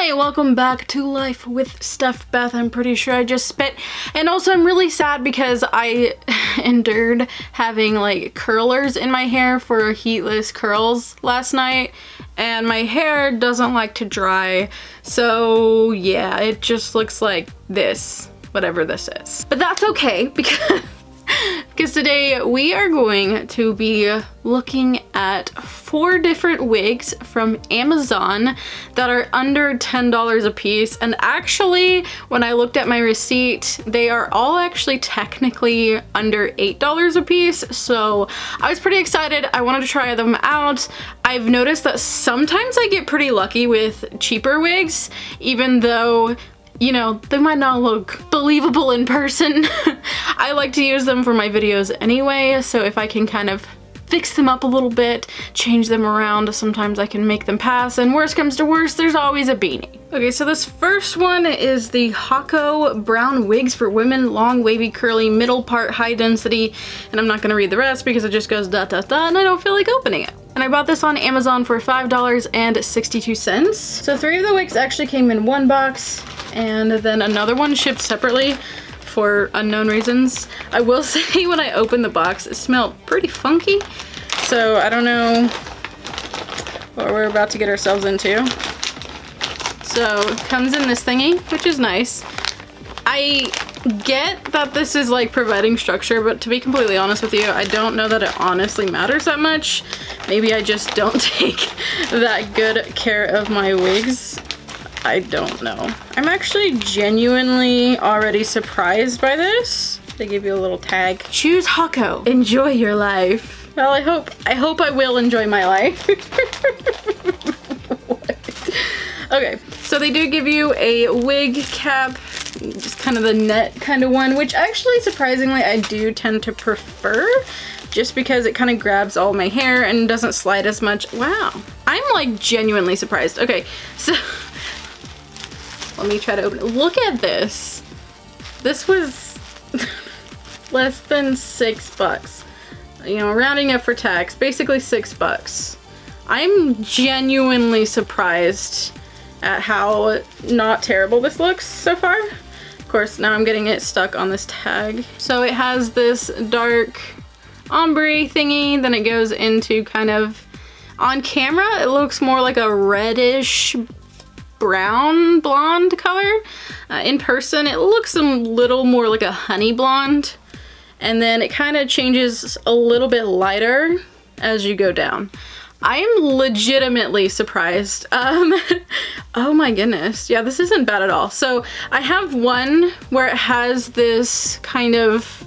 Hi, welcome back to Life with Steph Beth. I'm pretty sure I just spit. And also I'm really sad because I endured having like curlers in my hair for heatless curls last night. And my hair doesn't like to dry. So yeah, it just looks like this, whatever this is. But that's okay because today we are going to be looking at 4 different wigs from Amazon that are under $10 a piece. And actually, when I looked at my receipt, they are all actually technically under $8 a piece. So I was pretty excited. I wanted to try them out. I've noticed that sometimes I get pretty lucky with cheaper wigs, even though, you know, they might not look believable in person. I like to use them for my videos anyway, so if I can kind of fix them up a little bit, change them around, sometimes I can make them pass, and worst comes to worst, there's always a beanie. Okay, so this first one is the Hako Brown Wigs for Women, long, wavy, curly, middle part, high density, and I'm not gonna read the rest because it just goes da da da, and I don't feel like opening it. And I bought this on Amazon for $5.62. So 3 of the wigs actually came in one box, and then another one shipped separately for unknown reasons. I will say when I opened the box, it smelled pretty funky. So I don't know what we're about to get ourselves into. So it comes in this thingy, which is nice. I get that this is like providing structure, but to be completely honest with you, I don't know that it honestly matters that much. Maybe I just don't take that good care of my wigs. I don't know. I'm actually genuinely already surprised by this. They give you a little tag. Choose Hako. Enjoy your life. Well, I hope I will enjoy my life. Okay, so they do give you a wig cap, just kind of the net kind of one, which actually surprisingly I do tend to prefer, just because it kind of grabs all my hair and doesn't slide as much. Wow, I'm like genuinely surprised. Okay, so let me try to open it. Look at this. This was less than $6. You know, rounding up for tax, basically $6. I'm genuinely surprised at how not terrible this looks so far. Of course, now I'm getting it stuck on this tag. So it has this dark ombre thingy, then it goes into kind of, on camera, it looks more like a reddish brown blonde color. In person, it looks a little more like a honey blonde. And then it kind of changes a little bit lighter as you go down. I am legitimately surprised. Oh my goodness. Yeah, this isn't bad at all. So I have one where it has this kind of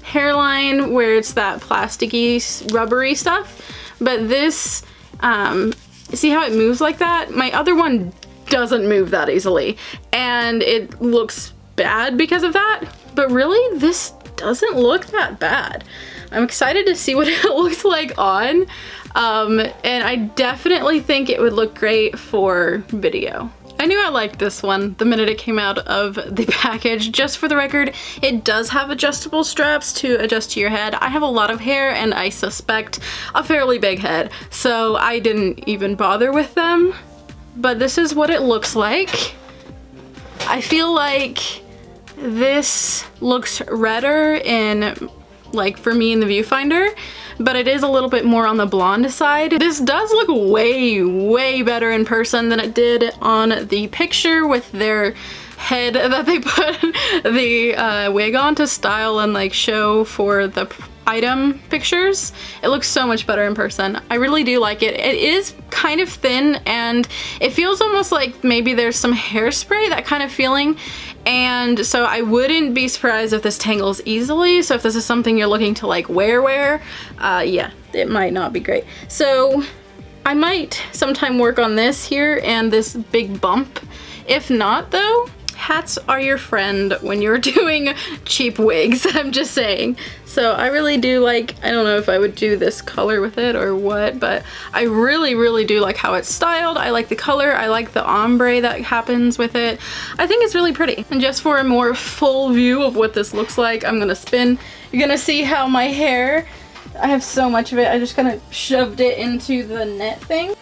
hairline where it's that plasticky, rubbery stuff. But this, see how it moves like that? My other one doesn't move that easily. And it looks bad because of that. But really, this doesn't look that bad. I'm excited to see what it looks like on, and I definitely think it would look great for video. I knew I liked this one the minute it came out of the package. Just for the record, it does have adjustable straps to adjust to your head. I have a lot of hair and I suspect a fairly big head, so I didn't even bother with them. But this is what it looks like. I feel like this looks redder in, like, for me in the viewfinder, but it is a little bit more on the blonde side. This does look way better in person than it did on the picture with their head that they put the wig on to style and like show for the item pictures. It looks so much better in person. I really do like it. It is kind of thin and it feels almost like maybe there's some hairspray, that kind of feeling. And so I wouldn't be surprised if this tangles easily. So if this is something you're looking to like wear, yeah, it might not be great. So I might sometime work on this here and this big bump. If not though, hats are your friend when you're doing cheap wigs, I'm just saying. So I really do like, I don't know if I would do this color with it or what, but I really do like how it's styled. I like the color, I like the ombre that happens with it. I think it's really pretty. And just for a more full view of what this looks like, I'm gonna spin. You're gonna see how my hair, I have so much of it, I just kind of shoved it into the net thing.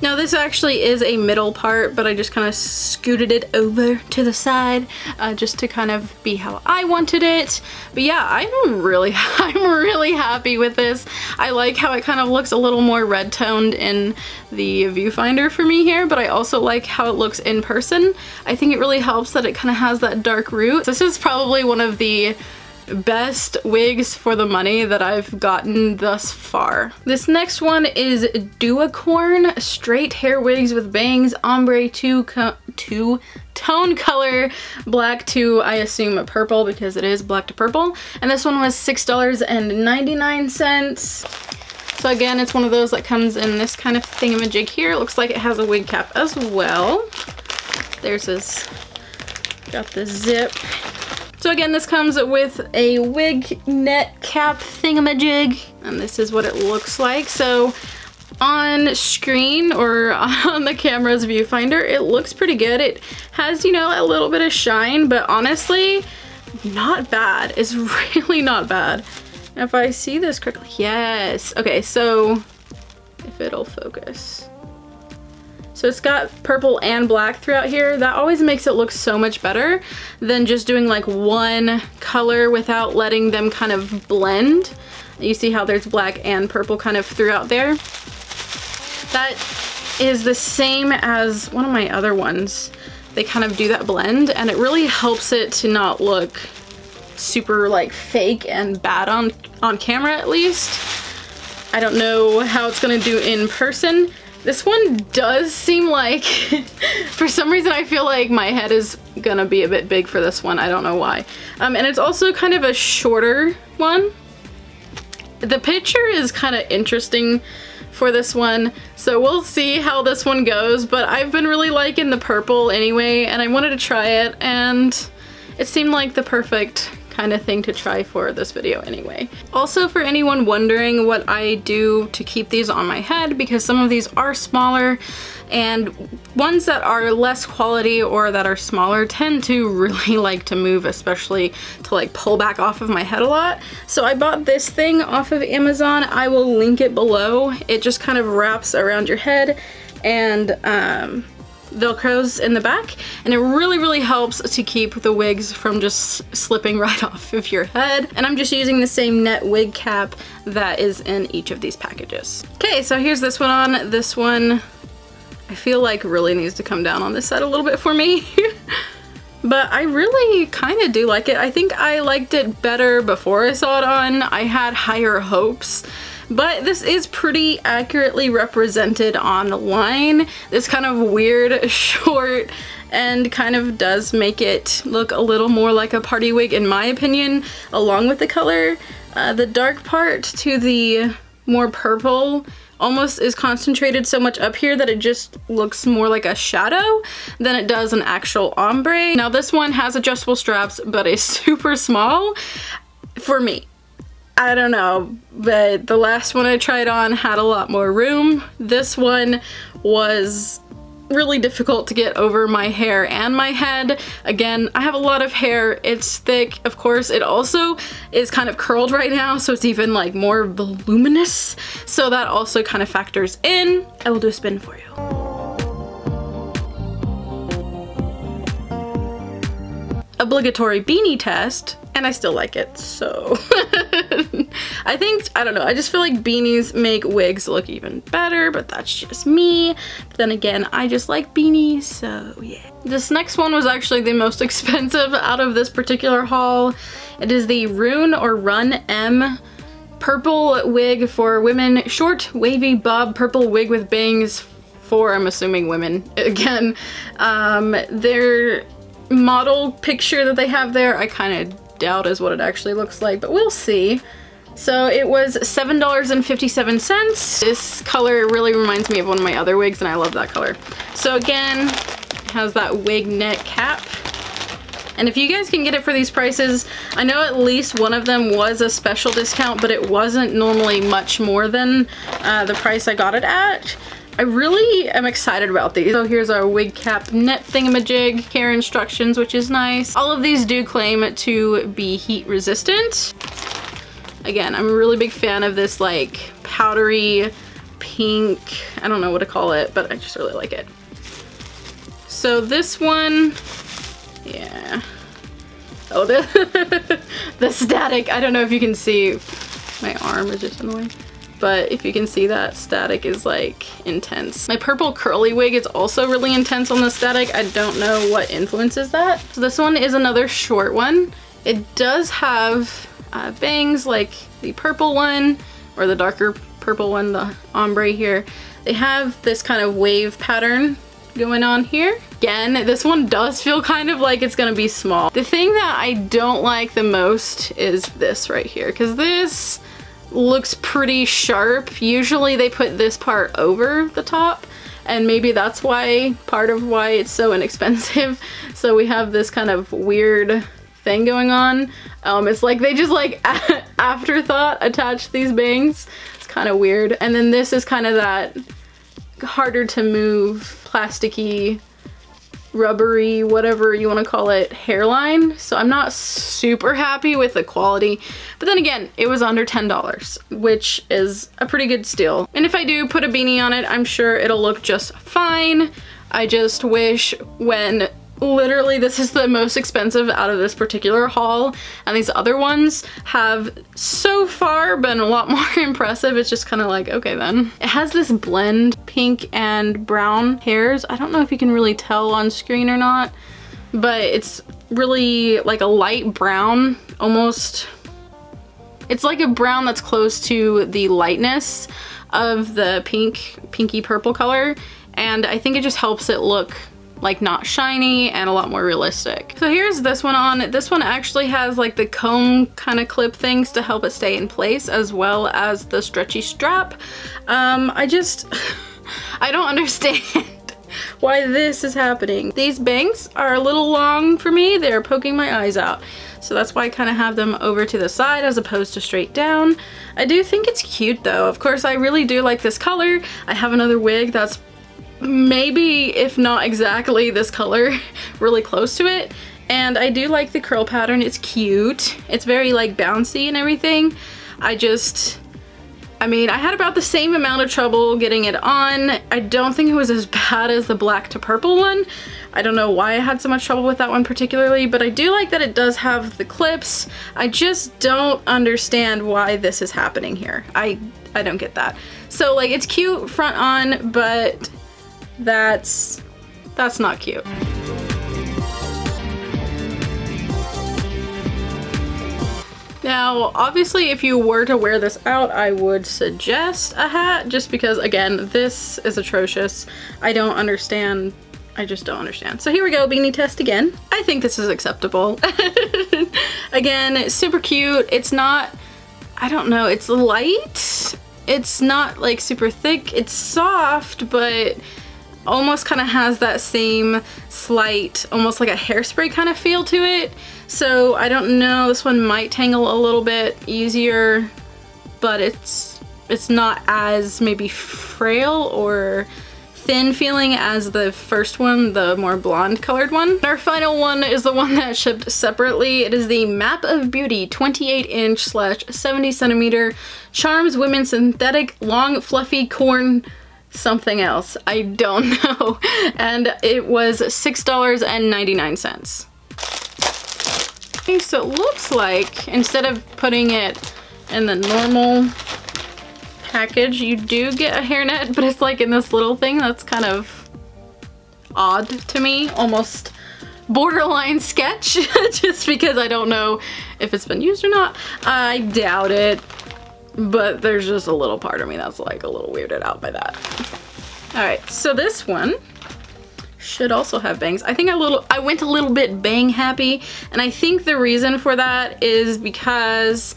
Now this actually is a middle part, but I just kind of scooted it over to the side just to kind of be how I wanted it. But yeah, I'm really happy with this. I like how it kind of looks a little more red toned in the viewfinder for me here, but I also like how it looks in person. I think it really helps that it kind of has that dark root. This is probably one of the best wigs for the money that I've gotten thus far. This next one is Duacorn straight hair wigs with bangs, ombre two-tone color, black to, I assume, purple, because it is black to purple. And this one was $6.99. So again, it's one of those that comes in this kind of thingamajig here. It looks like it has a wig cap as well. There's this, got the zip. So again, this comes with a wig net cap thingamajig, and this is what it looks like. So on screen or on the camera's viewfinder, it looks pretty good. It has, you know, a little bit of shine, but honestly, not bad. It's really not bad. If I see this correctly, yes. Okay, so if it'll focus. So it's got purple and black throughout here. That always makes it look so much better than just doing like one color without letting them kind of blend. You see how there's black and purple kind of throughout there? That is the same as one of my other ones. They kind of do that blend, and it really helps it to not look super like fake and bad on camera, at least. I don't know how it's gonna do in person. This one does seem like, for some reason I feel like my head is gonna be a bit big for this one. I don't know why. And it's also kind of a shorter one. The picture is kind of interesting for this one, so we'll see how this one goes, but I've been really liking the purple anyway, and I wanted to try it, and it seemed like the perfect kind of thing to try for this video anyway. Also, for anyone wondering what I do to keep these on my head, because some of these are smaller, and ones that are less quality or that are smaller tend to really like to move, especially to like pull back off of my head a lot. So I bought this thing off of Amazon. I will link it below. It just kind of wraps around your head and Velcros in the back, and it really helps to keep the wigs from just slipping right off of your head. And I'm just using the same net wig cap that is in each of these packages. Okay, so here's this one on. This one I feel like really needs to come down on this side a little bit for me. But I really kind of do like it. I think I liked it better before I saw it on. I had higher hopes. But this is pretty accurately represented online. This kind of weird short and kind of does make it look a little more like a party wig in my opinion, along with the color. The dark part to the more purple almost is concentrated so much up here that it just looks more like a shadow than it does an actual ombre. Now this one has adjustable straps, but is super small for me. I don't know, but the last one I tried on had a lot more room. This one was really difficult to get over my hair and my head. Again, I have a lot of hair. It's thick. Of course, it also is kind of curled right now, so it's even like more voluminous. So that also kind of factors in. I will do a spin for you. Obligatory beanie test. And I still like it, so I think, I don't know, I just feel like beanies make wigs look even better, but that's just me. But then again, I just like beanies, so yeah. This next one was actually the most expensive out of this particular haul. It is the Rune or Run M purple wig for women, short wavy bob purple wig with bangs for, I'm assuming, women again. Their model picture that they have there, I kind of doubt is what it actually looks like, but we'll see. So it was $7.57. This color really reminds me of one of my other wigs, and I love that color. So again, it has that wig net cap. And if you guys can get it for these prices, I know at least one of them was a special discount, but it wasn't normally much more than the price I got it at. I really am excited about these. So here's our wig cap net thingamajig, care instructions, which is nice. All of these do claim to be heat resistant. Again, I'm a really big fan of this like powdery pink, I don't know what to call it, but I just really like it. So this one, yeah. Oh, the static, I don't know if you can see, my arm is just in the way, but if you can see that static is like intense. My purple curly wig is also really intense on the static. I don't know what influences that. So this one is another short one. It does have bangs like the purple one, or the darker purple one, the ombre here. They have this kind of wave pattern going on here. Again, this one does feel kind of like it's gonna be small. The thing that I don't like the most is this right here, because this looks pretty sharp. Usually they put this part over the top, and maybe that's why, part of why it's so inexpensive. So we have this kind of weird thing going on. It's like they just like afterthought attached these bangs. It's kind of weird. And then this is kind of that harder to move, plasticky, rubbery, whatever you want to call it, hairline. So I'm not super happy with the quality, but then again, it was under $10, which is a pretty good steal. And if I do put a beanie on it, I'm sure it'll look just fine. I just wish, when literally this is the most expensive out of this particular haul, and these other ones have so far been a lot more impressive. It's just kind of like, okay then. It has this blend, pink and brown hairs. I don't know if you can really tell on screen or not, but it's really like a light brown, almost. It's like a brown that's close to the lightness of the pinky purple color, and I think it just helps it look like not shiny and a lot more realistic. So here's this one on. This one actually has like the comb kind of clip things to help it stay in place, as well as the stretchy strap. I don't understand why this is happening. These bangs are a little long for me. They're poking my eyes out. So that's why I kind of have them over to the side as opposed to straight down. I do think it's cute though. Of course, I really do like this color. I have another wig that's maybe, if not exactly this color, really close to it. And I do like the curl pattern. It's cute. It's very like bouncy and everything. I mean, I had about the same amount of trouble getting it on. I don't think it was as bad as the black to purple one. I don't know why I had so much trouble with that one particularly, but I do like that it does have the clips. I just don't understand why this is happening here. I don't get that. So like, it's cute front on, but that's not cute. Now, obviously, if you were to wear this out, I would suggest a hat, just because, again, this is atrocious. I don't understand. I just don't understand. So here we go, beanie test again. I think this is acceptable. Again, super cute. It's not, I don't know, it's light. It's not like super thick. It's soft, but almost kind of has that same slight, almost like a hairspray kind of feel to it. So I don't know, this one might tangle a little bit easier, but it's not as maybe frail or thin feeling as the first one, the more blonde colored one. Our final one is the one that shipped separately. It is the Map of Beauty 28" /70" Charms Women Synthetic Long Fluffy Corn something else. I don't know. And it was $6.99. Okay, so it looks like instead of putting it in the normal package, you do get a hairnet, but it's like in this little thing that's kind of odd to me, almost borderline sketch, just because I don't know if it's been used or not. I doubt it. But there's just a little part of me that's like a little weirded out by that. All right, so this one should also have bangs. I think I went a little bit bang happy, and I think the reason for that is because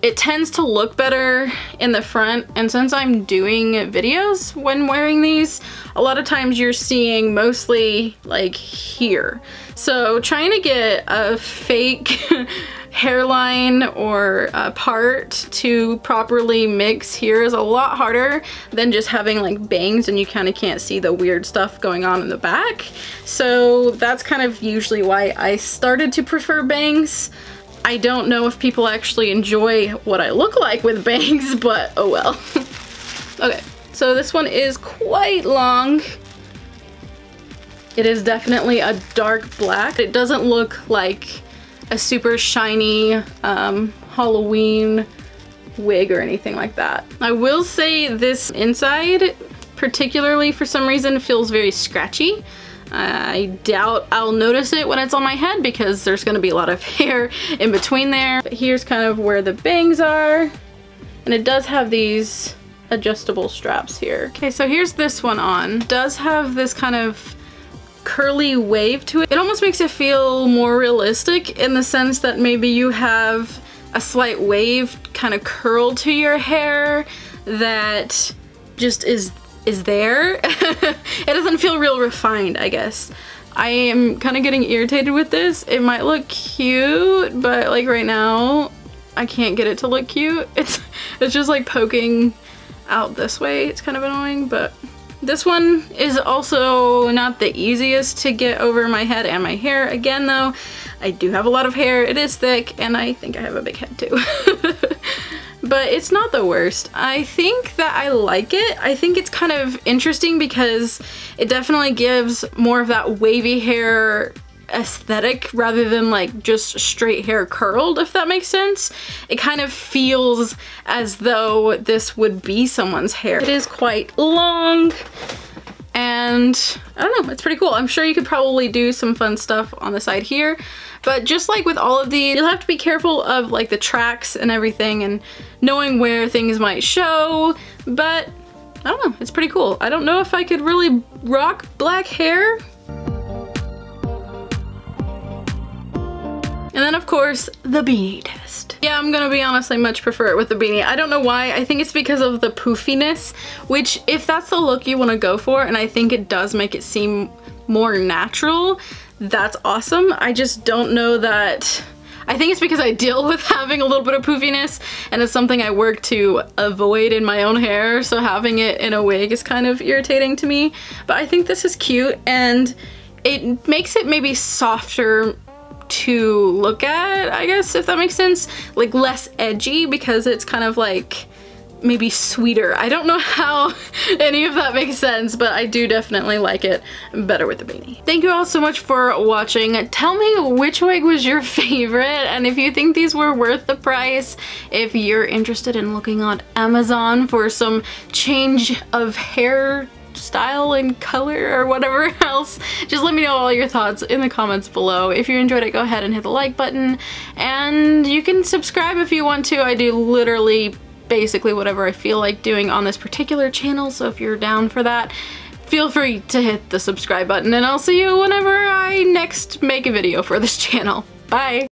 it tends to look better in the front, and since I'm doing videos when wearing these, a lot of times you're seeing mostly like here. So trying to get a fake hairline or a part to properly mix here is a lot harder than just having like bangs and you kind of can't see the weird stuff going on in the back. So that's kind of usually why I started to prefer bangs. I don't know if people actually enjoy what I look like with bangs, but oh well. Okay, So this one is quite long. It is definitely a dark black. It doesn't look like a super shiny Halloween wig or anything like that. I will say this inside, particularly for some reason, feels very scratchy. I doubt I'll notice it when it's on my head because there's gonna be a lot of hair in between there. But here's kind of where the bangs are. And it does have these adjustable straps here. Okay, so here's this one on. It does have this kind of curly wave to it. It almost makes it feel more realistic in the sense that maybe you have a slight wave kind of curl to your hair that just is there. It doesn't feel real refined, I guess. I am kind of getting irritated with this. It might look cute, but like right now, I can't get it to look cute. It's just like poking out this way. It's kind of annoying, but this one is also not the easiest to get over my head and my hair. Again though, I do have a lot of hair, it is thick, and I think I have a big head too. But it's not the worst. I think that I like it. I think it's kind of interesting because it definitely gives more of that wavy hair aesthetic rather than like just straight hair curled, if that makes sense. It kind of feels as though this would be someone's hair. It is quite long and I don't know, it's pretty cool. I'm sure you could probably do some fun stuff on the side here, but just like with all of these, you'll have to be careful of like the tracks and everything and knowing where things might show, but I don't know, it's pretty cool. I don't know if I could really rock black hair. And then of course, the beanie test. Yeah, I'm gonna be honest, I much prefer it with the beanie. I don't know why, I think it's because of the poofiness, which if that's the look you wanna go for, and I think it does make it seem more natural, that's awesome. I just don't know that, I think it's because I deal with having a little bit of poofiness and it's something I work to avoid in my own hair, so having it in a wig is kind of irritating to me. But I think this is cute and it makes it maybe softer to look at, I guess, if that makes sense. Like less edgy because it's kind of like maybe sweeter. I don't know how any of that makes sense, but I do definitely like it better with the beanie. Thank you all so much for watching. Tell me which wig was your favorite and if you think these were worth the price. If you're interested in looking on Amazon for some change of hair style and color or whatever else, just let me know all your thoughts in the comments below. If you enjoyed it, go ahead and hit the like button and you can subscribe if you want to. I do literally basically whatever I feel like doing on this particular channel, so if you're down for that, feel free to hit the subscribe button and I'll see you whenever I next make a video for this channel. Bye!